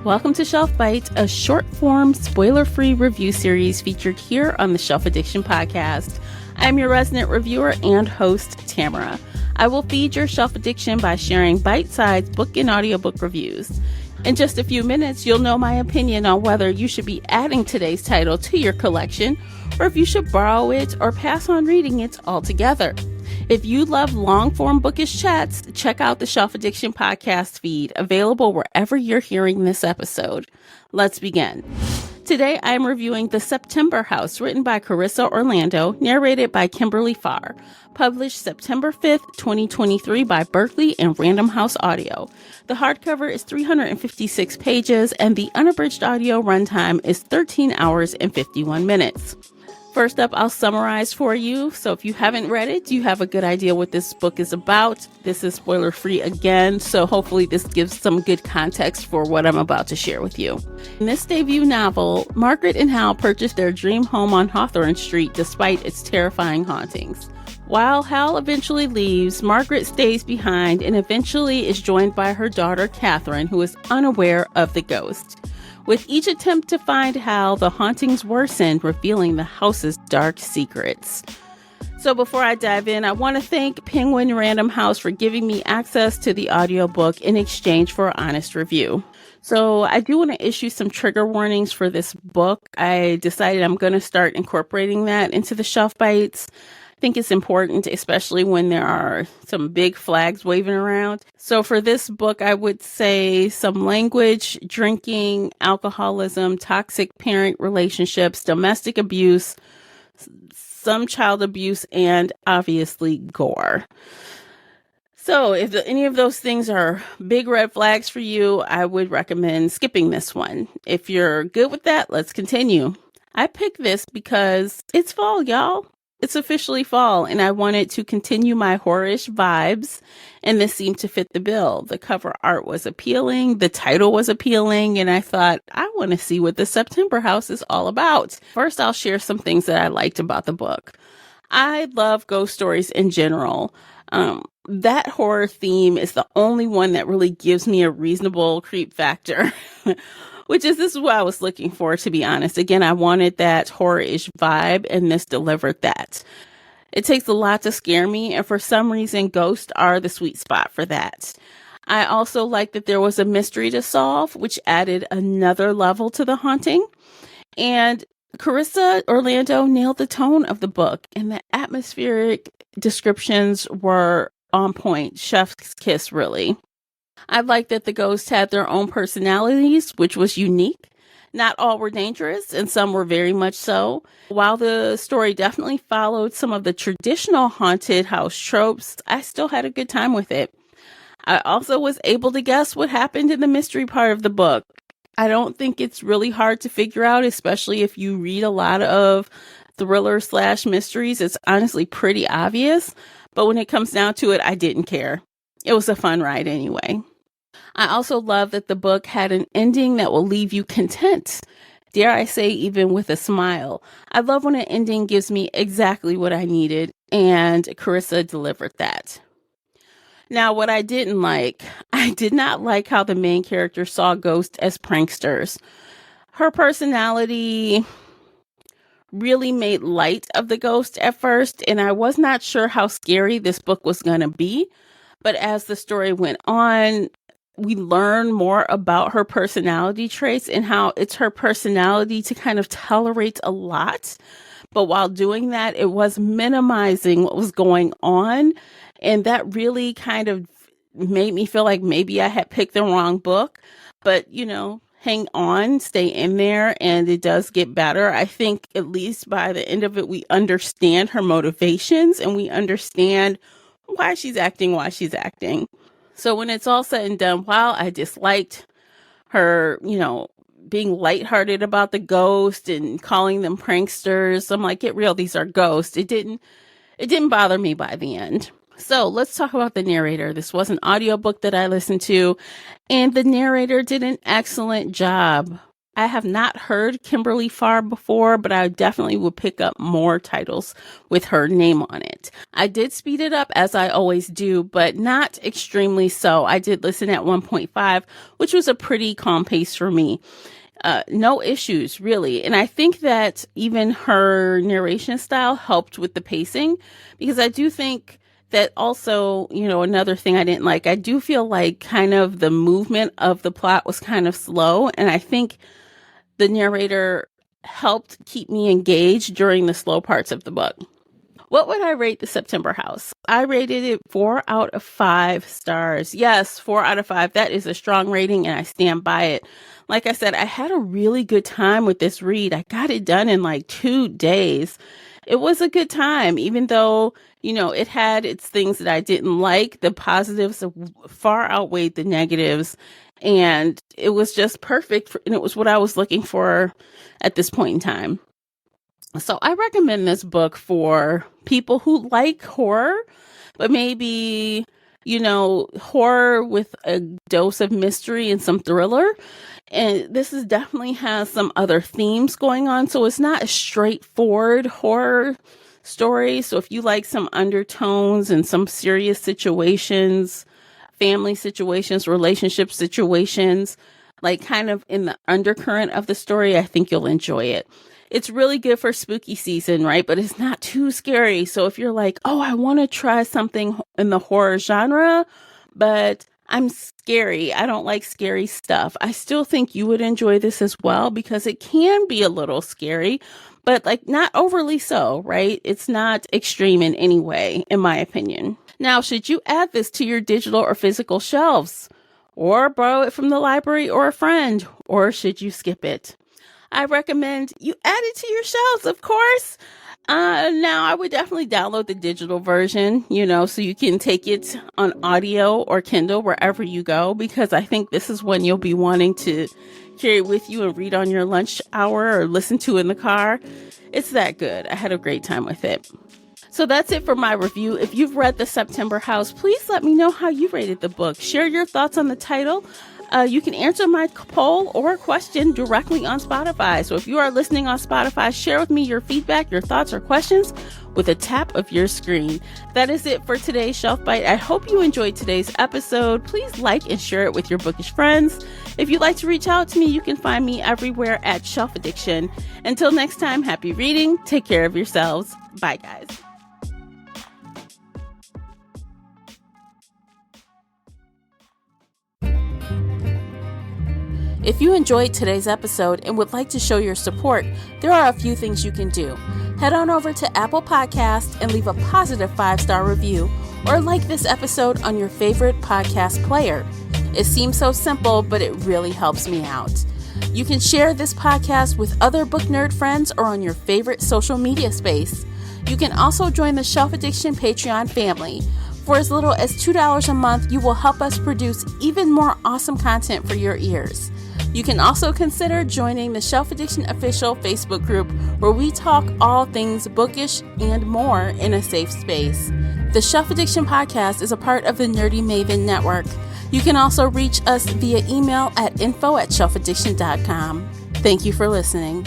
Welcome to Shelf Byte, a short-form, spoiler-free review series featured here on the Shelf Addiction podcast. I'm your resident reviewer and host, Tamara. I will feed your shelf addiction by sharing bite-sized book and audiobook reviews. In just a few minutes, you'll know my opinion on whether you should be adding today's title to your collection, or if you should borrow it or pass on reading it altogether. If you love long-form bookish chats, check out the Shelf Addiction podcast feed, available wherever you're hearing this episode. Let's begin. Today, I'm reviewing The September House, written by Carissa Orlando, narrated by Kimberly Farr, published September 5th, 2023 by Berkeley and Random House Audio. The hardcover is 356 pages, and the unabridged audio runtime is 13 hours and 51 minutes. First up, I'll summarize for you. So if you haven't read it, you have a good idea what this book is about. This is spoiler free again, so hopefully this gives some good context for what I'm about to share with you. In this debut novel, Margaret and Hal purchased their dream home on Hawthorne Street despite its terrifying hauntings. While Hal eventually leaves, Margaret stays behind and eventually is joined by her daughter Catherine, who is unaware of the ghost. With each attempt to find Hal, the hauntings worsen, revealing the house's dark secrets. So before I dive in, I want to thank Penguin Random House for giving me access to the audiobook in exchange for an honest review. So I do want to issue some trigger warnings for this book. I decided I'm going to start incorporating that into the Shelf Bites. I think it's important, especially when there are some big flags waving around. So for this book, I would say some language, drinking, alcoholism, toxic parent relationships, domestic abuse, some child abuse, and obviously gore. So if any of those things are big red flags for you, I would recommend skipping this one. If you're good with that, let's continue. I picked this because it's fall, y'all. It's officially fall, and I wanted to continue my horror-ish vibes, and this seemed to fit the bill. The cover art was appealing, the title was appealing, and I thought, I want to see what the September House is all about. First, I'll share some things that I liked about the book. I love ghost stories in general. That horror theme is the only one that really gives me a reasonable creep factor. This is what I was looking for, to be honest. Again, I wanted that horror-ish vibe, and this delivered that. It takes a lot to scare me, and for some reason, ghosts are the sweet spot for that. I also like that there was a mystery to solve, which added another level to the haunting. And Carissa Orlando nailed the tone of the book, and the atmospheric descriptions were on point. Chef's kiss, really. I liked that the ghosts had their own personalities, which was unique. Not all were dangerous, and some were very much so. While the story definitely followed some of the traditional haunted house tropes, I still had a good time with it. I also was able to guess what happened in the mystery part of the book. I don't think it's really hard to figure out, especially if you read a lot of thriller/mysteries. It's honestly pretty obvious, but when it comes down to it, I didn't care. It was a fun ride anyway. I also love that the book had an ending that will leave you content. Dare I say, even with a smile. I love when an ending gives me exactly what I needed, and Carissa delivered that. Now, what I did not like how the main character saw ghosts as pranksters. Her personality really made light of the ghost at first, and I was not sure how scary this book was going to be. But as the story went on, we learn more about her personality traits and how it's her personality to kind of tolerate a lot. But while doing that, it was minimizing what was going on. And that really kind of made me feel like maybe I had picked the wrong book. But, hang on, stay in there, and it does get better. I think at least by the end of it, we understand her motivations and we understand why she's acting. So when it's all said and done, while I disliked her, being lighthearted about the ghost and calling them pranksters, I'm like, get real, these are ghosts. It didn't bother me by the end. So let's talk about the narrator. This was an audiobook that I listened to, and the narrator did an excellent job. I have not heard Kimberly Farr before, but I definitely would pick up more titles with her name on it. I did speed it up as I always do, but not extremely so. I did listen at 1.5, which was a pretty calm pace for me. No issues, really. And I think that even her narration style helped with the pacing, because I do think that also, another thing I didn't like, I do feel like kind of the movement of the plot was kind of slow. And I think the narrator helped keep me engaged during the slow parts of the book. What would I rate The September House? I rated it 4 out of 5 stars. Yes, 4 out of 5. That is a strong rating, and I stand by it. Like I said, I had a really good time with this read. I got it done in like 2 days. It was a good time, even though, it had its things that I didn't like. The positives far outweighed the negatives, and it was just perfect, and it was what I was looking for at this point in time. So I recommend this book for people who like horror, but maybe, horror with a dose of mystery and some thriller. And this definitely has some other themes going on. So it's not a straightforward horror story. So if you like some undertones and some serious situations, family situations, relationship situations, like kind of in the undercurrent of the story, I think you'll enjoy it. It's really good for spooky season, right? But it's not too scary. So if you're like, oh, I want to try something in the horror genre, but I'm scary, I don't like scary stuff, I still think you would enjoy this as well, because it can be a little scary, but like not overly so, right? It's not extreme in any way, in my opinion. Now, should you add this to your digital or physical shelves, or borrow it from the library or a friend, or should you skip it? I recommend you add it to your shelves, of course. Now, I would definitely download the digital version, so you can take it on audio or Kindle wherever you go, because I think this is one you'll be wanting to carry with you and read on your lunch hour or listen to in the car. It's that good. I had a great time with it. So that's it for my review. If you've read The September House, please let me know how you rated the book. Share your thoughts on the title. You can answer my poll or question directly on Spotify. So if you are listening on Spotify, share with me your feedback, your thoughts, or questions with a tap of your screen. That is it for today's Shelf Bite. I hope you enjoyed today's episode. Please like and share it with your bookish friends. If you'd like to reach out to me, you can find me everywhere at Shelf Addiction. Until next time, happy reading. Take care of yourselves. Bye, guys. If you enjoyed today's episode and would like to show your support, there are a few things you can do. Head on over to Apple Podcasts and leave a positive 5-star review, or like this episode on your favorite podcast player. It seems so simple, but it really helps me out. You can share this podcast with other book nerd friends or on your favorite social media space. You can also join the Shelf Addiction Patreon family. For as little as $2 a month, you will help us produce even more awesome content for your ears. You can also consider joining the Shelf Addiction official Facebook group, where we talk all things bookish and more in a safe space. The Shelf Addiction podcast is a part of the Nerdy Maven network. You can also reach us via email at info@shelfaddiction.com. Thank you for listening.